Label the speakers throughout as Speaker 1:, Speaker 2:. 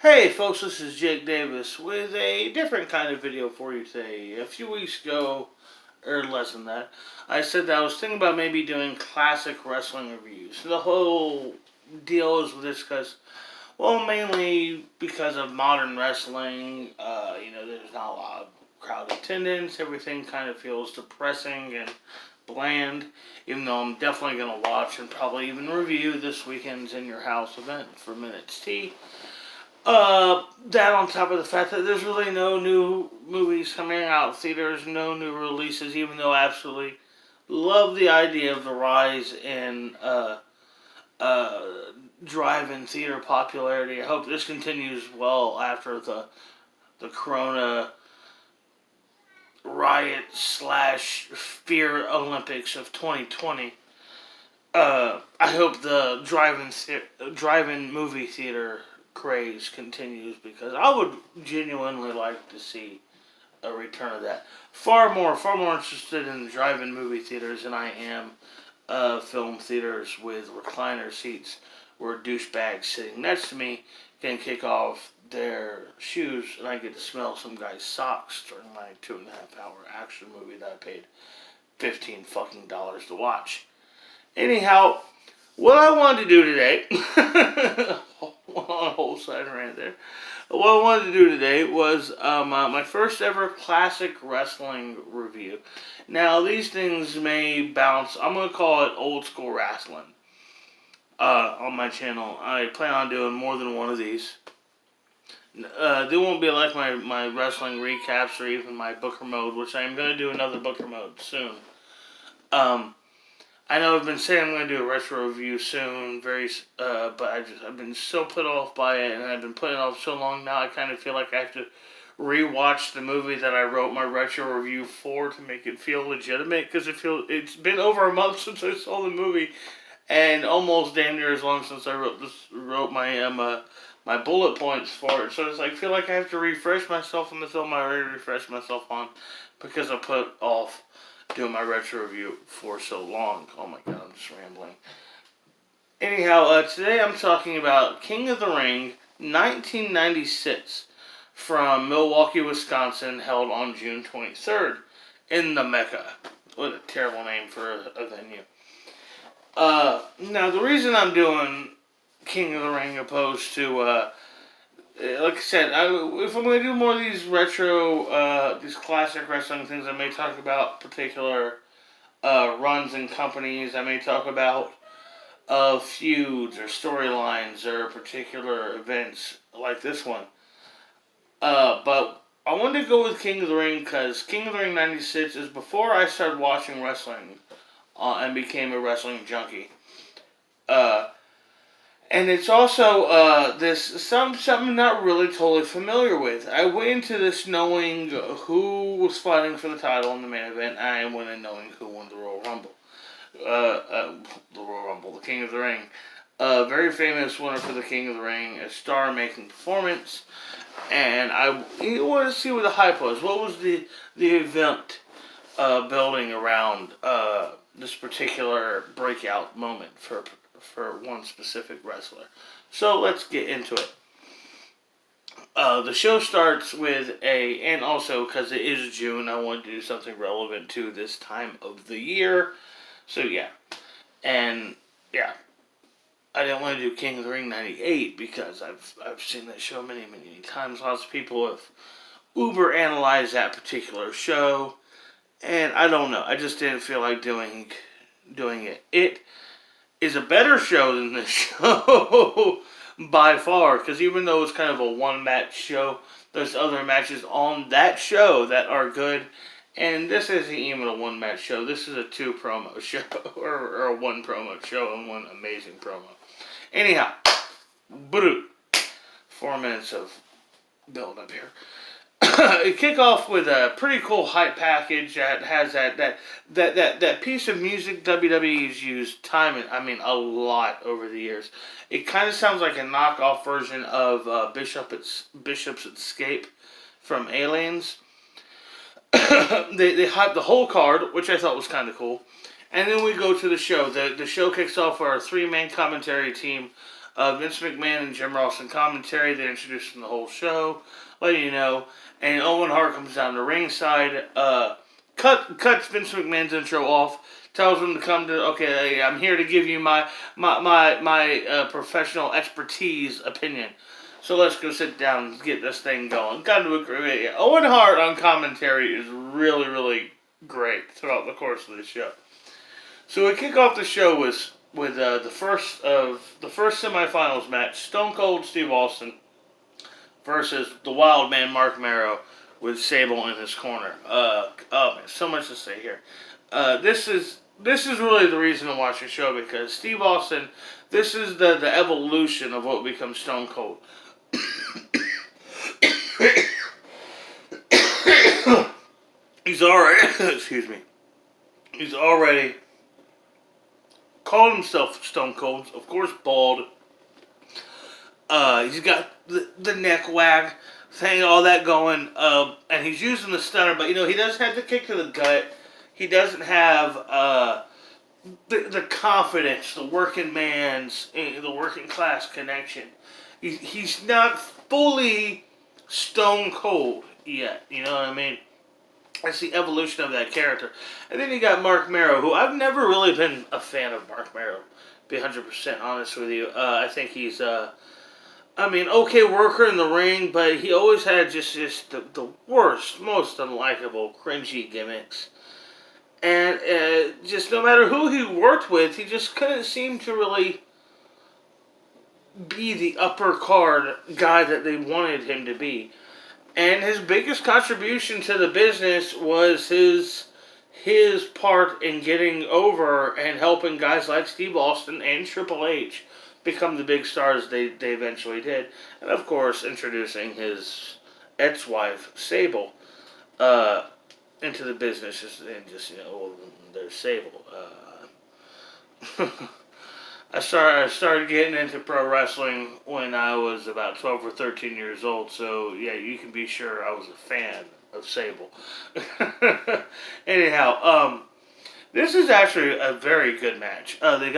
Speaker 1: Hey folks, this is Jake Davis with a different kind of video for you today. A few weeks ago, or less than that, I said that I was thinking about maybe doing classic wrestling reviews. The whole deal is with this because, well, mainly because of modern wrestling, there's not a lot of crowd attendance. Everything kind of feels depressing and bland, even though I'm definitely going to watch and probably even review this weekend's In Your House event for Minutes T. That on top of the fact that there's really no new movies coming out theaters, no new releases, even though I absolutely love the idea of the rise in uh, drive-in theater popularity. I hope this continues well after the Corona riot slash fear Olympics of 2020. I hope the drive-in movie theater craze continues because I would genuinely like to see a return of that. Far more interested in drive-in movie theaters than I am film theaters with recliner seats where douchebags sitting next to me can kick off their shoes and I get to smell some guy's socks during my 2.5 hour action movie that I paid $15 fucking to watch. Anyhow, what I wanted to do today, on a whole side rant there. What I wanted to do today was my first ever classic wrestling review. Now, these things may bounce. I'm going to call it old school wrestling on my channel. I plan on doing more than one of these. They won't be like my wrestling recaps or even my Booker mode, which I am going to do another Booker mode soon. I know I've been saying I'm going to do a retro review soon, but I've been so put off by it, and I've been putting it off so long now. I kind of feel like I have to rewatch the movie that I wrote my retro review for to make it feel legitimate. Because it's been over a month since I saw the movie, and almost damn near as long since I wrote my my bullet points for it. So it's like I feel like I have to refresh myself on the film I already refreshed myself on because I put off doing my retro review for so long. Oh my god, I'm just rambling. Anyhow, today I'm talking about King of the Ring 1996 from Milwaukee, Wisconsin, held on June 23rd in the Mecca. What a terrible name for a venue. Now, the reason I'm doing King of the Ring opposed to like I said, if I'm going to do more of these retro, these classic wrestling things, I may talk about particular runs and companies. I may talk about feuds or storylines or particular events like this one. But I wanted to go with King of the Ring because King of the Ring 96 is before I started watching wrestling and became a wrestling junkie. And it's also something I'm not really totally familiar with. I went into this knowing who was fighting for the title in the main event. I went in knowing who won the Royal Rumble. The King of the Ring. Very famous winner for the King of the Ring, a star-making performance. And I wanted to see what the hype was. What was the event building around this particular breakout moment for one specific wrestler. So let's get into it. The show starts with and also because it is June, I wanted to do something relevant to this time of the year. So yeah. And yeah. I didn't want to do King of the Ring 98 because I've seen that show many times. Lots of people have uber analyzed that particular show. And I don't know. I just didn't feel like doing it. It is a better show than this show by far, because even though it's kind of a one-match show, there's other matches on that show that are good, and this isn't even a one-match show. This is a 2-promo show, or a 1-promo show and 1 amazing promo. Anyhow, 4 minutes of build-up here. Kick off with a pretty cool hype package that has that piece of music WWE's used a lot over the years. It kind of sounds like a knockoff version of Bishop's Escape from Aliens. They hype the whole card, which I thought was kind of cool. And then we go to the show. The show kicks off our 3-man commentary team Vince McMahon and Jim Ross in commentary. They introduced him the whole show, letting you know. And Owen Hart comes down to ringside, cuts Vince McMahon's intro off, tells him to come to, okay, I'm here to give you my professional expertise opinion. So let's go sit down and get this thing going. Got to agree. Owen Hart on commentary is really, really great throughout the course of the show. So we kick off the show with the first semifinals match: Stone Cold Steve Austin versus the Wild Man Mark Marrow with Sable in his corner. Oh man, so much to say here. This is really the reason to watch the show, because Steve Austin, this is the evolution of what becomes Stone Cold. He's already excuse me. He's already called himself Stone Cold. Of course, bald. He's got the neck wag thing, all that going, and he's using the stunner. But he doesn't have the kick to the gut. He doesn't have the confidence, the working class connection. He's not fully Stone Cold yet. You know what I mean? That's the evolution of that character. And then you got Mark Marrow, who I've never really been a fan of Mark Marrow, to be 100% honest with you. I think he's, okay worker in the ring, but he always had just the worst, most unlikable, cringy gimmicks. And just no matter who he worked with, he just couldn't seem to really be the upper card guy that they wanted him to be. And his biggest contribution to the business was his part in getting over and helping guys like Steve Austin and Triple H become the big stars they eventually did. And of course, introducing his ex-wife, Sable, into the business. There's Sable. I started getting into pro wrestling when I was about 12 or 13 years old, so yeah, you can be sure I was a fan of Sable. Anyhow, this is actually a very good match. They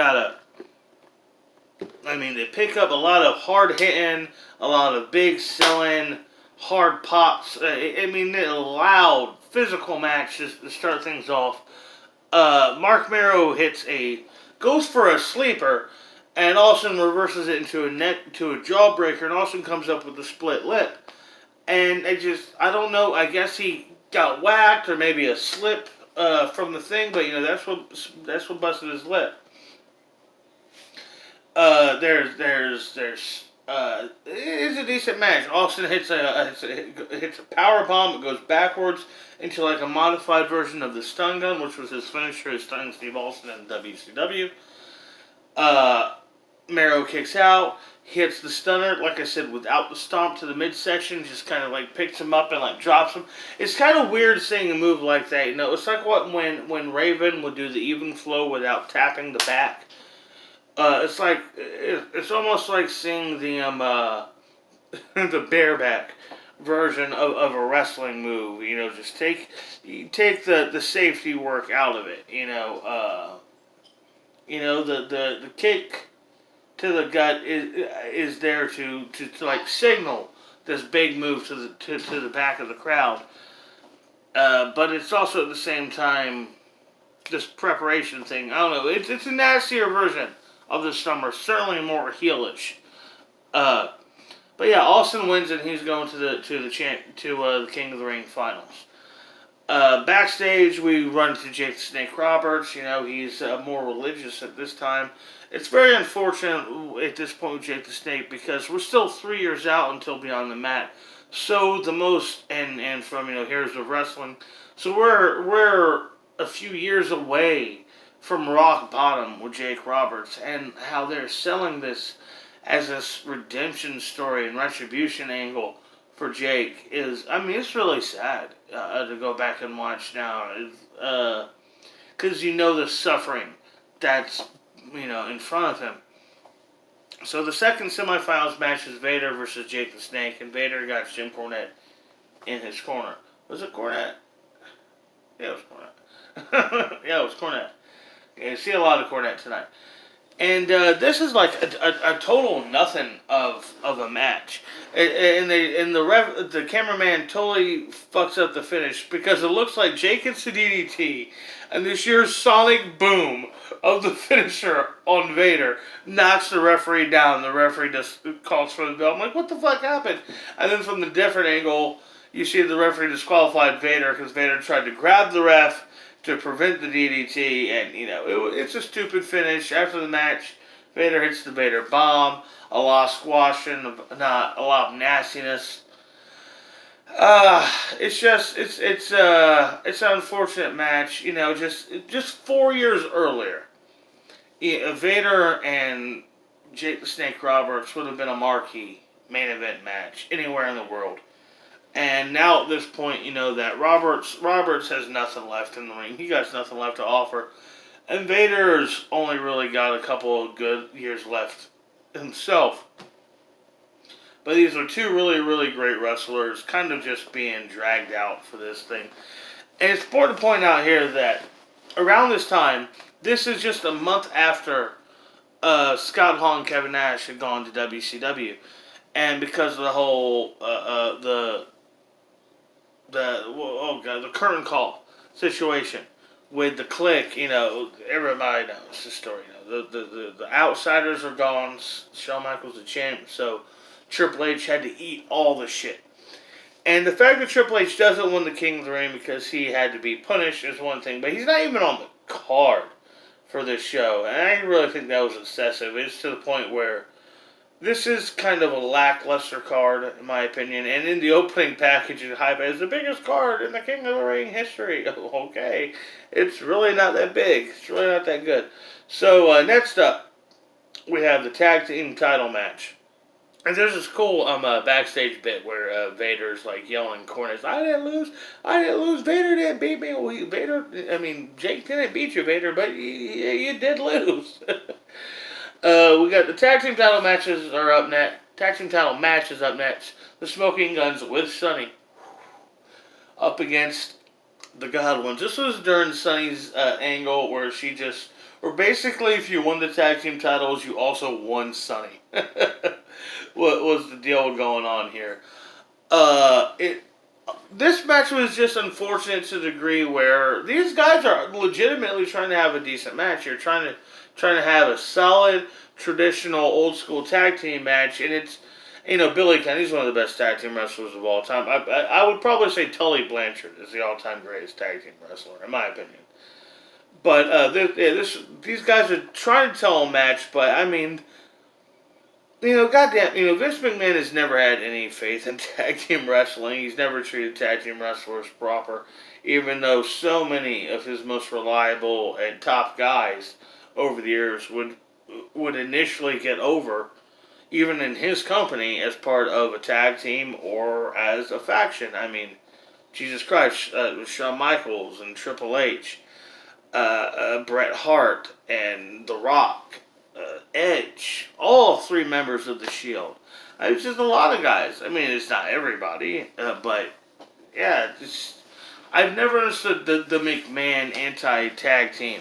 Speaker 1: pick up a lot of hard hitting, a lot of big selling, hard pops. A loud, physical match to start things off. Mark Marrow goes for a sleeper, and Austin reverses it into a jawbreaker, and Austin comes up with a split lip. And I don't know, I guess he got whacked, or maybe a slip from the thing, but that's what busted his lip. It's a decent match. Austin hits a power bomb. It goes backwards into like a modified version of the stun gun, which was his finisher, his stunning Steve Austin in WCW. Marrow kicks out, hits the stunner, like I said, without the stomp to the midsection, just kind of like picks him up and like drops him. It's kind of weird seeing a move like that. It's like when Raven would do the even flow without tapping the back. It's almost like seeing the the bareback version of a wrestling move. Just take the safety work out of it. The kick to the gut is there to like signal this big move to the back of the crowd. But it's also at the same time this preparation thing. I don't know. It's a nastier version of the summer, certainly more heelish. But yeah, Austin wins, and he's going to the King of the Ring finals. Backstage, we run into Jake the Snake Roberts. He's more religious at this time. It's very unfortunate at this point with Jake the Snake, because we're still 3 years out until Beyond the Mat. So the most, and from Heroes of Wrestling, so we're a few years away from rock bottom with Jake Roberts, and how they're selling this as this redemption story and retribution angle for Jake is, it's really sad to go back and watch now, because the suffering that's in front of him. So the second semifinals match is Vader versus Jake the Snake, and Vader got Jim Cornette in his corner. Was it Cornette? Yeah, it was Cornette. Yeah, it was Cornette. Okay, I see a lot of Cornette tonight. And this is like a total nothing of a match, and the cameraman totally fucks up the finish because it looks like Jake hits the DDT, and this sheer sonic boom of the finisher on Vader knocks the referee down. The referee just calls for the bell. I'm like, what the fuck happened? And then from the different angle, you see the referee disqualified Vader because Vader tried to grab the ref to prevent the DDT, and it's a stupid finish. After the match, Vader hits the Vader bomb, a lot of squashing, not a lot of nastiness. It's an unfortunate match. Just 4 years earlier, Vader and Jake the Snake Roberts would have been a marquee main event match anywhere in the world. And now at this point, that Roberts has nothing left in the ring. He got nothing left to offer. And Vader's only really got a couple of good years left himself. But these are two really, really great wrestlers kind of just being dragged out for this thing. And it's important to point out here that around this time, this is just a month after Scott Hall and Kevin Nash had gone to WCW. And because of the whole, the curtain call situation with the Clique, everybody knows the story. The outsiders are gone. Shawn Michaels the champ, so Triple H had to eat all the shit. And the fact that Triple H doesn't win the King of the Ring because he had to be punished is one thing, but he's not even on the card for this show, and I really think that was excessive. It's to the point where this is kind of a lackluster card, in my opinion. And in the opening package, it hype as the biggest card in the King of the Ring history. Okay, it's really not that big. It's really not that good. So next up, we have the tag team title match. And there's this cool backstage bit where Vader's like yelling in corners, I didn't lose, Vader didn't beat me. Well, Jake didn't beat you, Vader, but you did lose. We got the tag team title matches are up next. Tag team title match is up next. The Smoking Guns with Sonny up against the Godwins. This was during Sonny's angle where basically if you won the tag team titles, you also won Sonny. What was the deal going on here? This match was just unfortunate to the degree where these guys are legitimately trying to have a decent match. You're trying to have a solid, traditional, old school tag team match, and it's, Billy Kenny's one of the best tag team wrestlers of all time. I would probably say Tully Blanchard is the all-time greatest tag team wrestler, in my opinion. But these guys are trying to tell a match, but goddamn, Vince McMahon has never had any faith in tag team wrestling. He's never treated tag team wrestlers proper, even though so many of his most reliable and top guys over the years would initially get over, even in his company, as part of a tag team or as a faction. Jesus Christ, Shawn Michaels and Triple H, Bret Hart and The Rock, Edge, all three members of the Shield. It's just a lot of guys. It's not everybody, but yeah, I've never understood the McMahon anti-tag team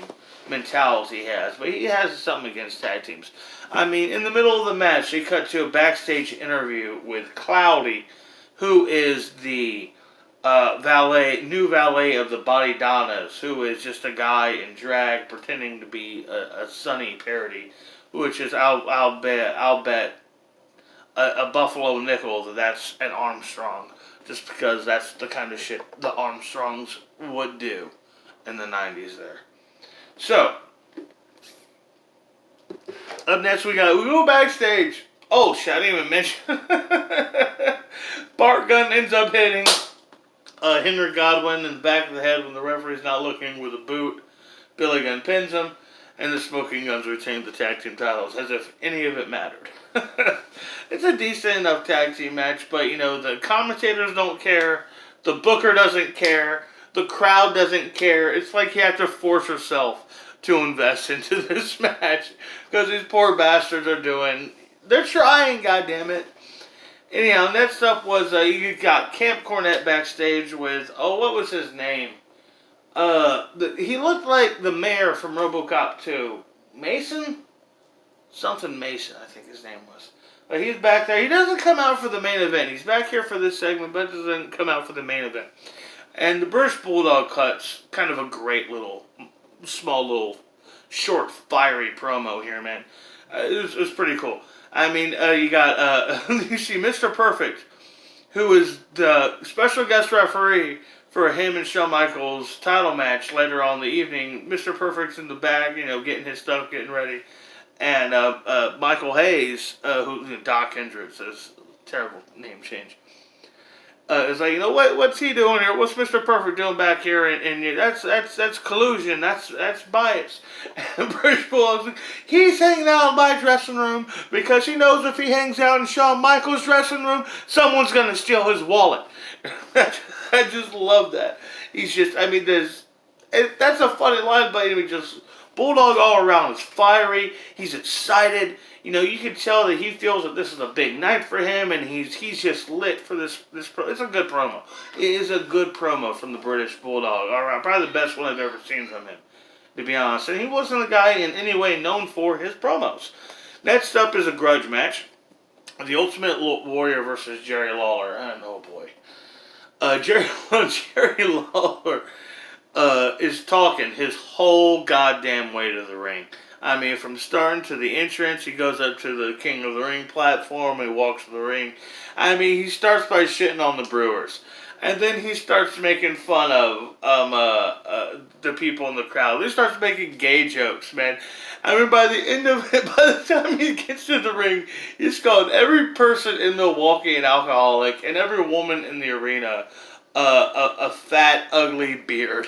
Speaker 1: mentality he has, but he has something against tag teams. In the middle of the match, they cut to a backstage interview with Cloudy, who is the new valet of the Body Donnas, who is just a guy in drag pretending to be a Sunny parody, which is I'll bet a Buffalo nickel that's an Armstrong, just because that's the kind of shit the Armstrongs would do in the 90s there. So, up next we go backstage. Oh shit, I didn't even mention. Bart Gunn ends up hitting Henry Godwin in the back of the head when the referee's not looking with a boot. Billy Gunn pins him, and the Smoking Guns retain the tag team titles as if any of it mattered. It's a decent enough tag team match, but the commentators don't care, the booker doesn't care, the crowd doesn't care. It's like you have to force yourself to invest into this match because these poor bastards they're trying, goddammit. Anyhow, next up was you got Camp Cornette backstage with what was his name? He looked like the mayor from RoboCop 2. Mason? Something Mason, I think his name was. But he's back there. He doesn't come out for the main event. He's back here for this segment, but doesn't come out for the main event. And the British Bulldog cuts kind of a great little, small little, short, fiery promo here, man. It was pretty cool. I mean, you got, you see Mr. Perfect, who is the special guest referee for him and Shawn Michaels' title match later on in the evening. Mr. Perfect's in the bag, getting his stuff, getting ready. And Michael Hayes, who Doc Hendricks, is terrible name change. Is like, what's he doing here? What's Mr. Perfect doing back here? And that's collusion. That's bias. And British Bulldog's like, he's hanging out in my dressing room because he knows if he hangs out in Shawn Michaels' dressing room, someone's gonna steal his wallet. I just love that. He's just, I mean, that's a funny line, but just Bulldog all around is fiery. He's excited. You can tell that he feels that this is a big night for him, and he's just lit for this. It's a good promo. It is a good promo from the British Bulldog. All right, probably the best one I've ever seen from him, to be honest. And he wasn't a guy in any way known for his promos. Next up is a grudge match. The Ultimate Warrior versus Jerry Lawler. Oh boy. Jerry Lawler is talking his whole goddamn way to the ring. I mean, from starting to the entrance, he goes up to the King of the Ring platform, he walks to the ring. I mean, he starts by shitting on the Brewers. And then he starts making fun of the people in the crowd. He starts making gay jokes, man. I mean, by the end of it, by the time he gets to the ring, he's called every person in Milwaukee an alcoholic and every woman in the arena a fat, ugly beard.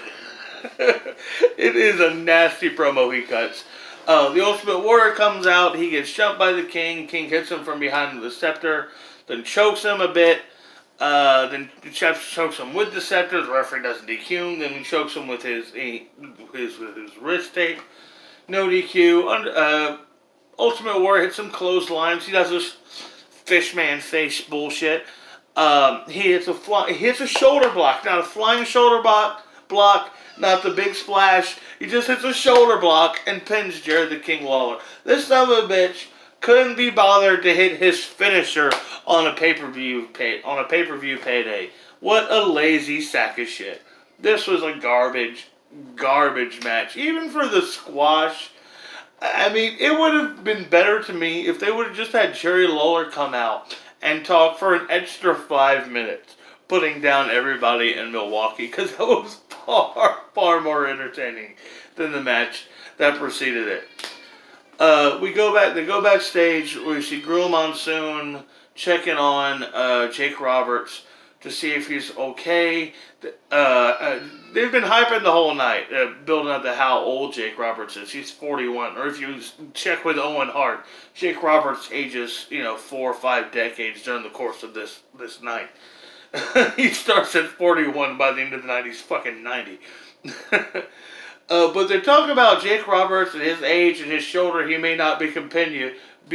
Speaker 1: It is a nasty promo he cuts. The Ultimate Warrior comes out. He gets jumped by the King. King hits him from behind with the scepter, then chokes him a bit. Then chokes him with the scepter. The referee doesn't DQ him. Then he chokes him with his wrist tape. No DQ. Ultimate Warrior hits some clotheslines. He does this fishman face bullshit. He hits a shoulder block, not a flying shoulder block, not the big splash. He just hits a shoulder block and pins Jared the King Lawler. This son of a bitch couldn't be bothered to hit his finisher on a pay-per-view payday. What a lazy sack of shit. This was a garbage match. Even for the squash, I mean, it would have been better to me if they would have just had Jerry Lawler come out and talk for an extra 5 minutes, putting down everybody in Milwaukee, because that was far more entertaining than the match that preceded it. They go backstage. We see Gruel Monsoon checking on Jake Roberts to see if he's okay. They've been hyping the whole night, building up to how old Jake Roberts is. He's 41. Or if you check with Owen Hart, Jake Roberts ages 4 or 5 decades during the course of this night. He starts at 41. By the end of the night, he's fucking 90. But they're talking about Jake Roberts and his age and his shoulder. He may not be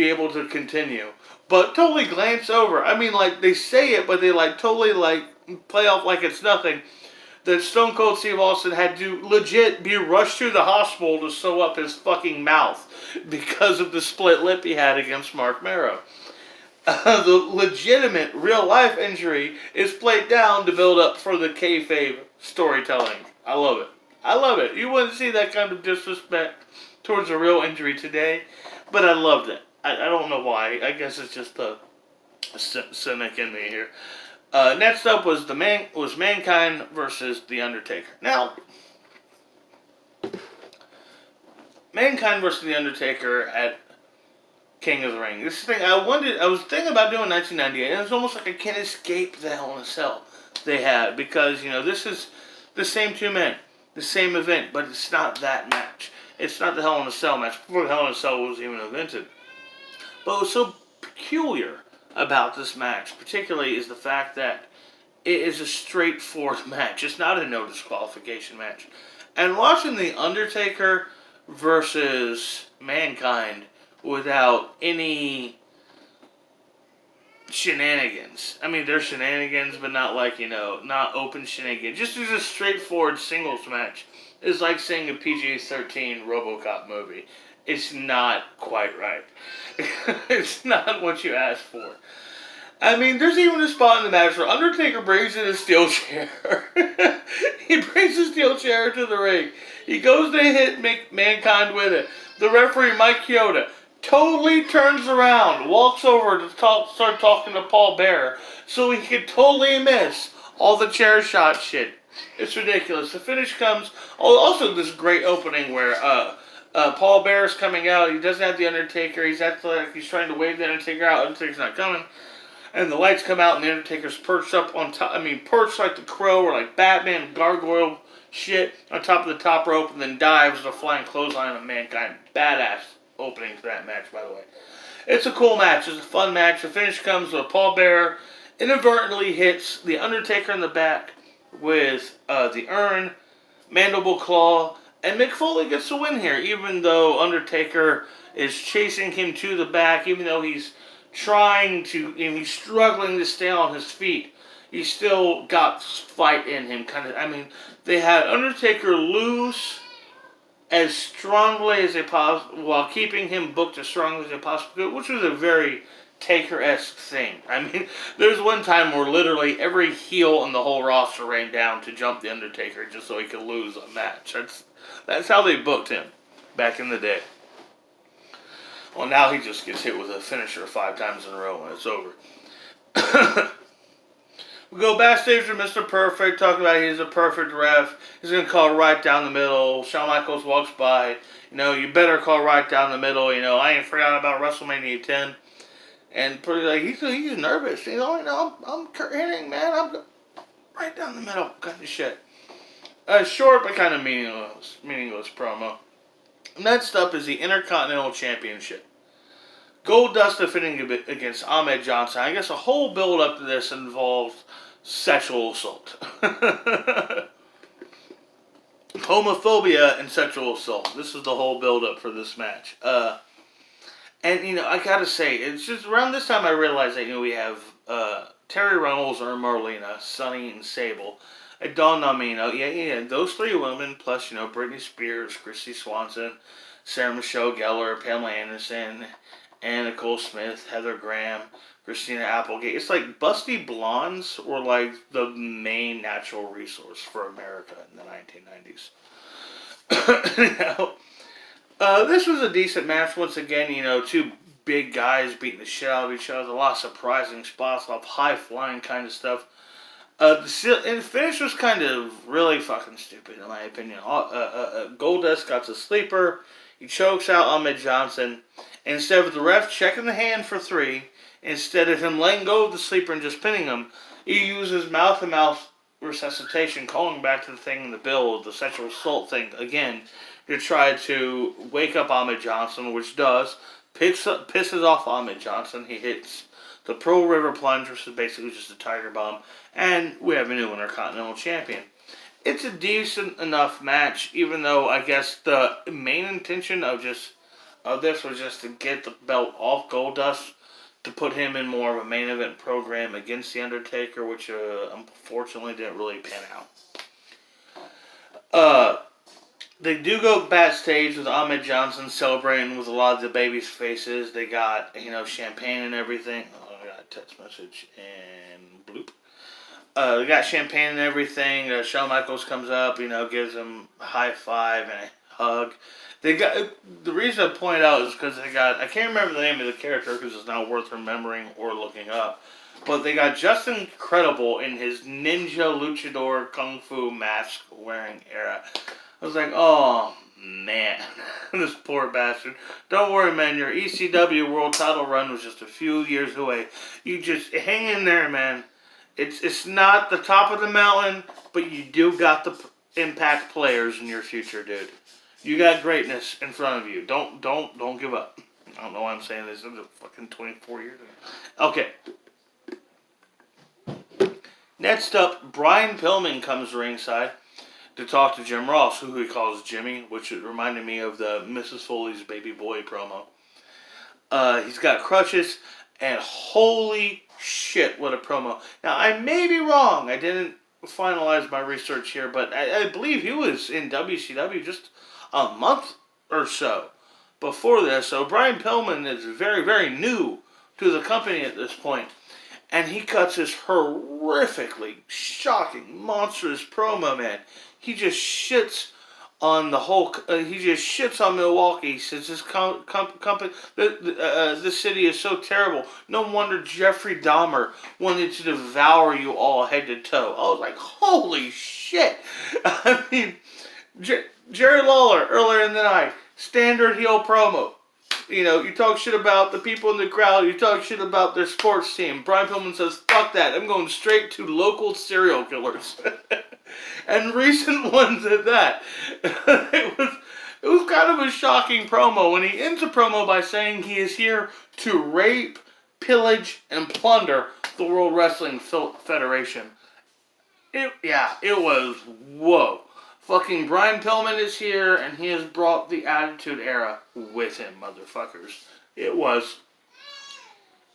Speaker 1: able to continue. But totally glance over. I mean, like, they say it, but they, totally, play off like it's nothing. That Stone Cold Steve Austin had to legit be rushed to the hospital to sew up his fucking mouth because of the split lip he had against Mark Marrow. The legitimate real-life injury is played down to build up for the kayfabe storytelling. I love it. You wouldn't see that kind of disrespect towards a real injury today, but I loved it. I don't know why. I guess it's just the cynic in me here. Next up was Mankind versus The Undertaker. Now, Mankind versus The Undertaker at King of the Ring. This thing, I was thinking about doing 1998, and it's almost like I can't escape the Hell in a Cell they had, because, this is the same two men, the same event, but it's not that match. It's not the Hell in a Cell match, before the Hell in a Cell was even invented. But what was so peculiar about this match, particularly, is the fact that it is a straightforward match. It's not a no disqualification match. And watching The Undertaker versus Mankind without any shenanigans. I mean, there's shenanigans, but not not open shenanigans. Just as a straightforward singles match is like seeing a PG-13 RoboCop movie. it's not quite right. It's not what you asked for. I mean, there's even a spot in the match where Undertaker brings in a steel chair. He brings a steel chair to the ring. He goes to hit Mankind with it. The referee, Mike Chioda, totally turns around, walks over to start talking to Paul Bearer, so he could totally miss all the chair shot shit. It's ridiculous. The finish comes. Oh, also this great opening where Paul Bearer's coming out. He doesn't have the Undertaker. He's he's trying to wave the Undertaker out. Undertaker's not coming. And the lights come out, and the Undertaker's perched up on top. I mean, perched like the Crow or like Batman, gargoyle shit on top of the top rope, and then dives with a flying clothesline on Mankind. Badass opening to that match, by the way. It's a cool match. It's a fun match. The finish comes with Paul Bearer inadvertently hits the Undertaker in the back with the urn, mandible claw, and Mick Foley gets the win here, even though Undertaker is chasing him to the back, even though he's he's struggling to stay on his feet. He's still got fight in him, they had Undertaker loose as strongly as they possibly, while keeping him booked as strongly as they possibly could, which was a very Taker-esque thing. I mean, there's one time where literally every heel in the whole roster ran down to jump the Undertaker just so he could lose a match. That's how they booked him back in the day. Well, now he just gets hit with a finisher 5 times in a row and it's over. We go backstage with Mr. Perfect, talking about he's a perfect ref. He's going to call right down the middle. Shawn Michaels walks by. You better call right down the middle. I ain't forgot about WrestleMania 10. And pretty like he's nervous. I'm Kurt Hennig, man. I'm right down the middle, kind of shit. Short but kind of meaningless promo. Next up is the Intercontinental Championship. Goldust defending against Ahmed Johnson. I guess a whole build up to this involved sexual assault. Homophobia and sexual assault. This is the whole build up for this match. And, I gotta say, it's just around this time I realized that, we have Terry Runnels, Irma Marlena, Sunny, and Sable. It dawned on me, those 3 women, plus, Britney Spears, Christy Swanson, Sarah Michelle Gellar, Pamela Anderson, Anna Nicole Smith, Heather Graham, Christina Applegate. It's like busty blondes were like the main natural resource for America in the 1990s. This was a decent match once again. 2 big guys beating the shit out of each other. A lot of surprising spots, a lot of high flying kind of stuff. The finish was kind of really fucking stupid in my opinion. Goldust got the sleeper. He chokes out Ahmed Johnson. And instead of the ref checking the hand for 3, instead of him letting go of the sleeper and just pinning him, he uses mouth-to-mouth resuscitation, calling back to the thing in the bill, the sexual assault thing, again, to try to wake up Ahmed Johnson, which does. Pisses off Ahmed Johnson. He hits the Pearl River Plunge, which is basically just a Tiger Bomb. And we have a new Intercontinental Champion. It's a decent enough match, even though I guess the main intention of this was just to get the belt off Goldust, to put him in more of a main event program against The Undertaker, which unfortunately didn't really pan out. They do go backstage with Ahmed Johnson celebrating with a lot of the baby's faces. They got, champagne and everything. Oh, I got a text message and bloop. They got champagne and everything. Shawn Michaels comes up, gives him a high five and a hug. They got, the reason I point out is because they got, I can't remember the name of the character because it's not worth remembering or looking up, but they got Justin Incredible in his ninja luchador kung fu mask wearing era. I was like, oh man, this poor bastard. Don't worry, man, your ECW world title run was just a few years away. You just hang in there, man. It's not the top of the mountain, but you do got the Impact players in your future, dude. You got greatness in front of you. Don't give up. I don't know why I'm saying this. It was fucking 24 years ago. Okay. Next up, Brian Pillman comes ringside to talk to Jim Ross, who he calls Jimmy, which reminded me of the Mrs. Foley's Baby Boy promo. He's got crutches, and holy shit, what a promo. Now, I may be wrong. I didn't finalize my research here, but I believe he was in WCW just a month or so before this. So Brian Pillman is very, very new to the company at this point. And he cuts this horrifically shocking, monstrous promo, man. He just shits on the whole. He just shits on Milwaukee. He says this company, this city is so terrible. No wonder Jeffrey Dahmer wanted to devour you all head to toe. I was like, holy shit! I mean, Jerry Lawler earlier in the night, standard heel promo. You know, you talk shit about the people in the crowd, you talk shit about their sports team. Brian Pillman says, fuck that, I'm going straight to local serial killers. And recent ones at that. It was kind of a shocking promo when he ends the promo by saying he is here to rape, pillage, and plunder the World Wrestling Federation. It was, whoa. Fucking Brian Pillman is here, and he has brought the Attitude Era with him, motherfuckers. It was,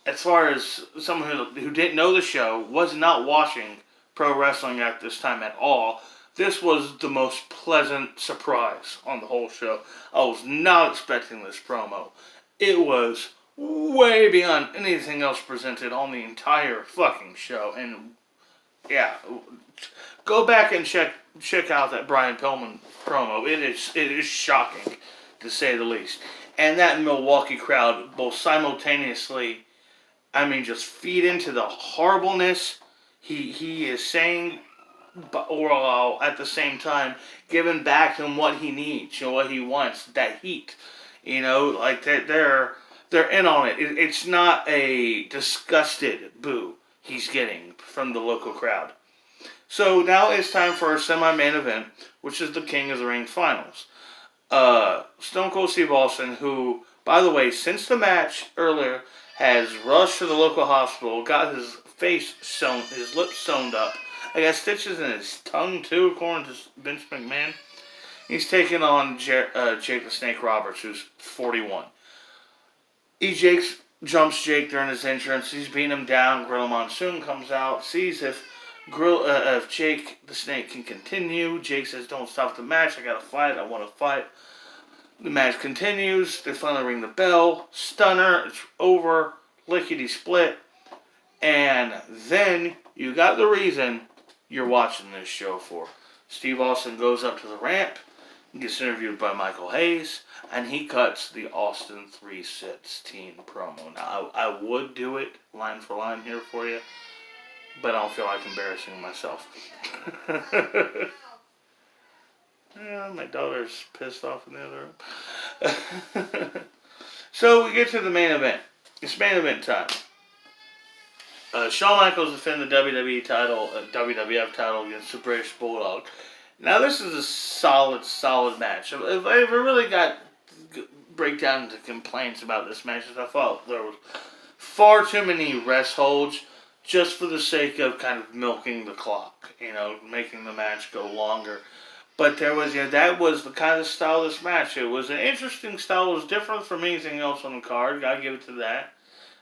Speaker 1: as far as someone who didn't know the show, was not watching pro wrestling at this time at all, this was the most pleasant surprise on the whole show. I was not expecting this promo. It was way beyond anything else presented on the entire fucking show, and yeah, go back and check out that Brian Pillman promo. It is shocking, to say the least. And that Milwaukee crowd, both simultaneously, I mean, just feed into the horribleness he is saying, but or at the same time giving back to him what he needs, you know, what he wants, that heat. You know, like they're in on it. It's not a disgusted boo he's getting from the local crowd. So now it's time for our semi-main event, which is the King of the Ring finals. Stone Cold Steve Austin, who, by the way, since the match earlier, has rushed to the local hospital, got his face sewn, his lips sewn up. I got stitches in his tongue too, according to Vince McMahon. He's taking on Jake the Snake Roberts, who's 41. Jumps Jake during his entrance. He's beating him down. Gorilla Monsoon comes out, sees if Jake the Snake can continue. Jake says, don't stop the match. I gotta fight. I want to fight. The match continues. They finally ring the bell. Stunner. It's over. Lickety split. And then you got the reason you're watching this show for. Steve Austin goes up to the ramp, gets interviewed by Michael Hayes, and he cuts the Austin 316 promo. Now, I would do it line for line here for you, but I don't feel like embarrassing myself. Yeah, my daughter's pissed off in the other room. So we get to the main event. It's main event time. Shawn Michaels defended the WWE title, WWF title against the British Bulldog. Now this is a solid match. If I ever really got break down into complaints about this match, I thought there was far too many rest holds just for the sake of kind of milking the clock, you know, making the match go longer. But there was, that was the kind of style of this match. It was an interesting style. It was different from anything else on the card. Gotta give it to that.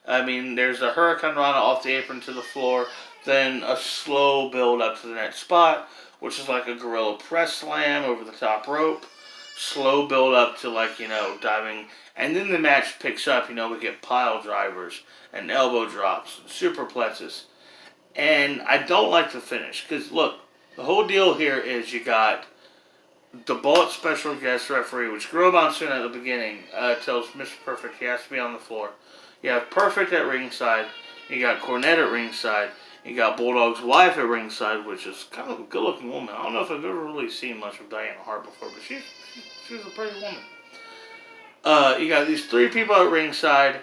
Speaker 1: I mean, there's a Hurricane Rana off the apron to the floor, then a slow build up to the next spot, which is like a gorilla press slam over the top rope. Slow build up to diving. And then the match picks up, we get pile drivers and elbow drops and superplexes. And I don't like the finish, because look, the whole deal here is you got the Bullet special guest referee, which Gorilla Monsoon at the beginning tells Mr. Perfect he has to be on the floor. You have Perfect at ringside. You got Cornette at ringside. You got Bulldog's wife at ringside, which is kind of a good-looking woman. I don't know if I've ever really seen much of Diana Hart before, but she's a pretty woman. You got these three people at ringside,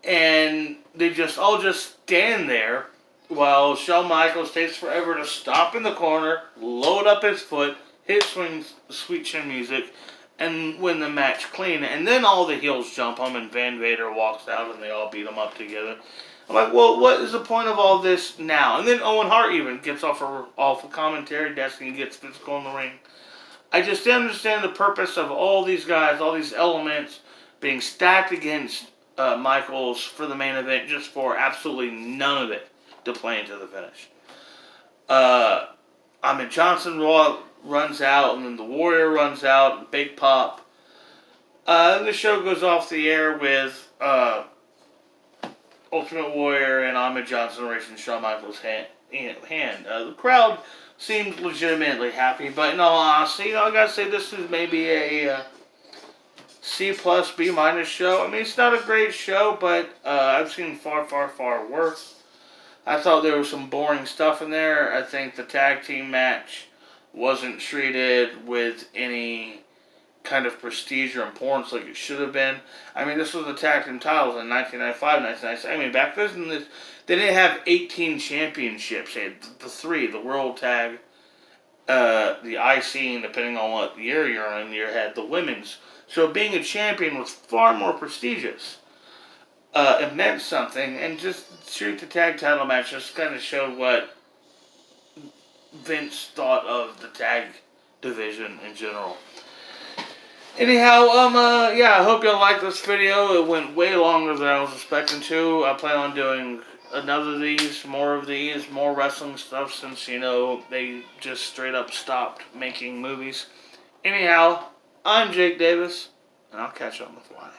Speaker 1: and they all just stand there while Shawn Michaels takes forever to stop in the corner, load up his foot, hit swing sweet chin music, and win the match clean. And then all the heels jump him, and Vader walks out, and they all beat him up together. I'm like, well, what is the point of all this now? And then Owen Hart even gets off a commentary desk and gets physical in the ring. I just didn't understand the purpose of all these guys, all these elements being stacked against Michaels for the main event, just for absolutely none of it to play into the finish. Ahmed Johnson runs out, and then the Warrior runs out, Big Pop. The show goes off the air with Ultimate Warrior and Ahmed Johnson racing Shawn Michaels' hand. The crowd seemed legitimately happy, but in all honesty, I gotta say this is maybe a C plus B minus show. I mean, it's not a great show, but I've seen far worse. I thought there was some boring stuff in there. I think the tag team match wasn't treated with any kind of prestige or importance like it should have been. I mean, this was the tag team titles in 1995, 1996. I mean, back then, they didn't have 18 championships. They had the three, the World Tag, the IC, and depending on what year you're in, you had the women's. So being a champion was far more prestigious. It meant something, and just treat the tag title match just kind of showed what Vince thought of the tag division in general. Anyhow, yeah, I hope y'all like this video. It went way longer than I was expecting to. I plan on doing another of these, more wrestling stuff since, they just straight up stopped making movies. Anyhow, I'm Jake Davis, and I'll catch you on the fly.